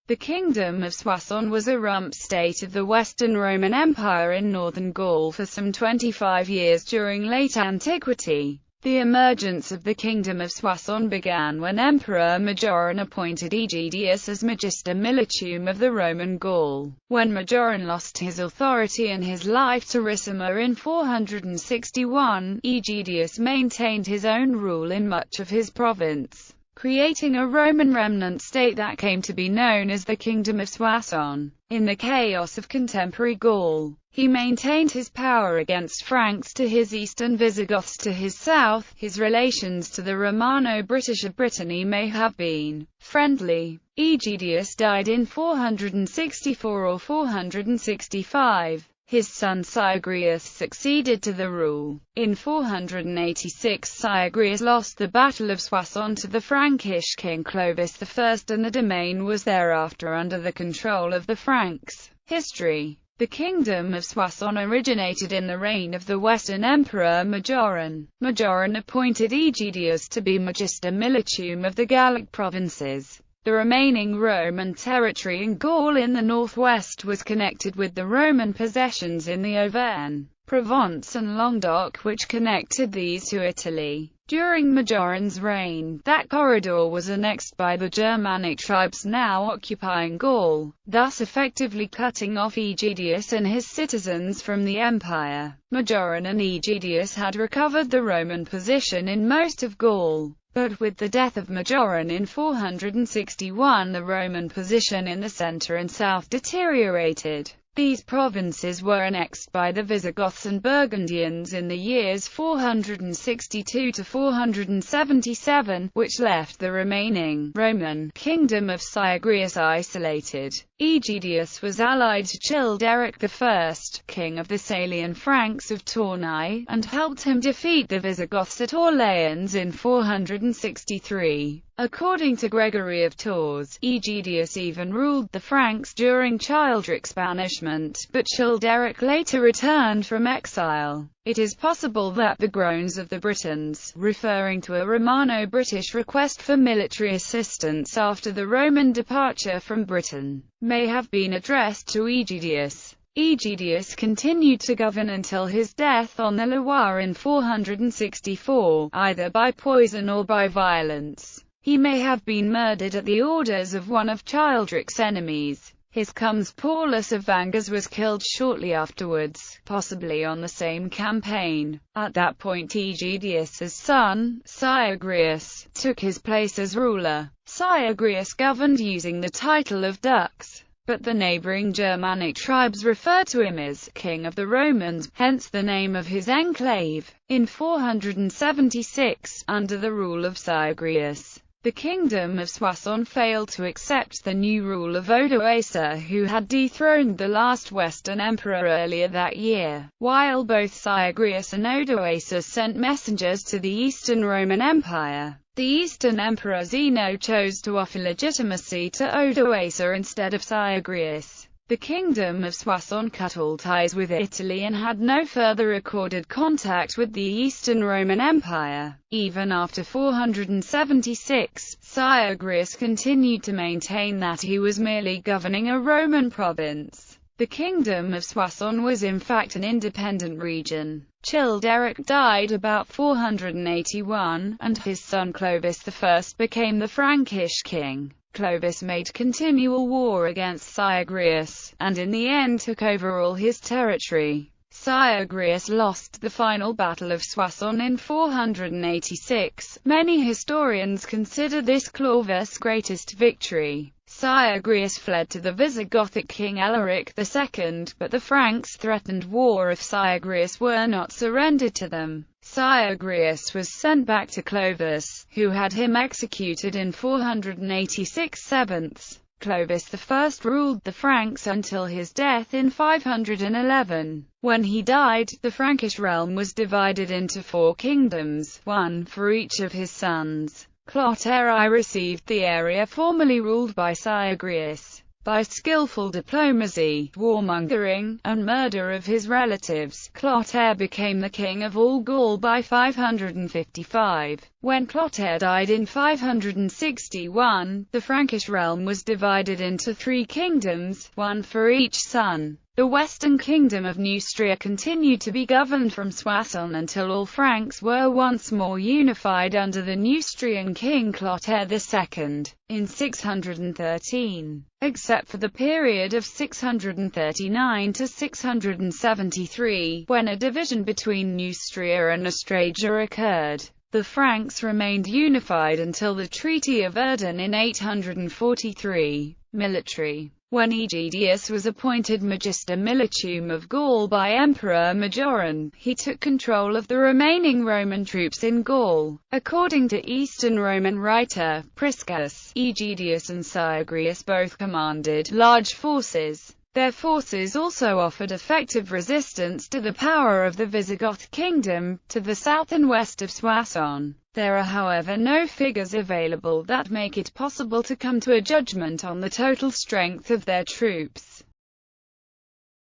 The Kingdom of Soissons was a rump state of the Western Roman Empire in northern Gaul for some 25 years during late antiquity. The emergence of the Kingdom of Soissons began when Emperor Majoran appointed Aegidius as Magister Militum of the Roman Gaul. When Majoran lost his authority and his life to Ricimer in 461, Aegidius maintained his own rule in much of his province, creating a Roman remnant state that came to be known as the Kingdom of Soissons. In the chaos of contemporary Gaul, he maintained his power against Franks to his east and Visigoths to his south. His relations to the Romano-British of Brittany may have been friendly. Aegidius died in 464 or 465. His son Syagrius succeeded to the rule. In 486 Syagrius lost the Battle of Soissons to the Frankish king Clovis I, and the domain was thereafter under the control of the Franks. History. The Kingdom of Soissons originated in the reign of the Western Emperor Majoran. Majoran appointed Aegidius to be Magister Militum of the Gallic provinces. The remaining Roman territory in Gaul in the northwest was connected with the Roman possessions in the Auvergne, Provence and Languedoc, which connected these to Italy. During Majoran's reign, that corridor was annexed by the Germanic tribes now occupying Gaul, thus effectively cutting off Aegidius and his citizens from the empire. Majoran and Aegidius had recovered the Roman position in most of Gaul, but with the death of Majoran in 461 the Roman position in the centre and south deteriorated. These provinces were annexed by the Visigoths and Burgundians in the years 462 to 477, which left the remaining Roman kingdom of Syagrius isolated. Aegidius was allied to Childeric I, king of the Salian Franks of Tournai, and helped him defeat the Visigoths at Orleans in 463. According to Gregory of Tours, Aegidius even ruled the Franks during Childeric's banishment, but Childeric later returned from exile. It is possible that the groans of the Britons, referring to a Romano-British request for military assistance after the Roman departure from Britain, may have been addressed to Aegidius. Aegidius continued to govern until his death on the Loire in 464, either by poison or by violence. He may have been murdered at the orders of one of Childeric's enemies. His comes Paulus of Vangas was killed shortly afterwards, possibly on the same campaign. At that point Aegidius's son, Syagrius, took his place as ruler. Syagrius governed using the title of Dux, but the neighboring Germanic tribes referred to him as King of the Romans, hence the name of his enclave. In 476, under the rule of Syagrius, the Kingdom of Soissons failed to accept the new rule of Odoacer, who had dethroned the last Western emperor earlier that year. While both Syagrius and Odoacer sent messengers to the Eastern Roman Empire, the Eastern Emperor Zeno chose to offer legitimacy to Odoacer instead of Syagrius. The Kingdom of Soissons cut all ties with Italy and had no further recorded contact with the Eastern Roman Empire. Even after 476, Syagrius continued to maintain that he was merely governing a Roman province. The Kingdom of Soissons was in fact an independent region. Childeric died about 481, and his son Clovis I became the Frankish king. Clovis made continual war against Syagrius, and in the end took over all his territory. Syagrius lost the final Battle of Soissons in 486. Many historians consider this Clovis' greatest victory. Syagrius fled to the Visigothic king Elaric II, but the Franks threatened war if Syagrius were not surrendered to them. Syagrius was sent back to Clovis, who had him executed in 486 sevenths. Clovis I ruled the Franks until his death in 511. When he died, the Frankish realm was divided into 4 kingdoms, one for each of his sons. Clotaire received the area formerly ruled by Syagrius. By skillful diplomacy, warmongering, and murder of his relatives, Clotaire became the king of all Gaul by 555. When Clotaire died in 561, the Frankish realm was divided into 3 kingdoms, one for each son. The western kingdom of Neustria continued to be governed from Soissons until all Franks were once more unified under the Neustrian king Clotaire II, in 613. Except for the period of 639 to 673, when a division between Neustria and Austrasia occurred. The Franks remained unified until the Treaty of Verdun in 843. Military. When Aegidius was appointed Magister Militum of Gaul by Emperor Majoran, he took control of the remaining Roman troops in Gaul. According to Eastern Roman writer Priscus, Aegidius and Syagrius both commanded large forces. Their forces also offered effective resistance to the power of the Visigoth kingdom, to the south and west of Soissons. There are however no figures available that make it possible to come to a judgment on the total strength of their troops.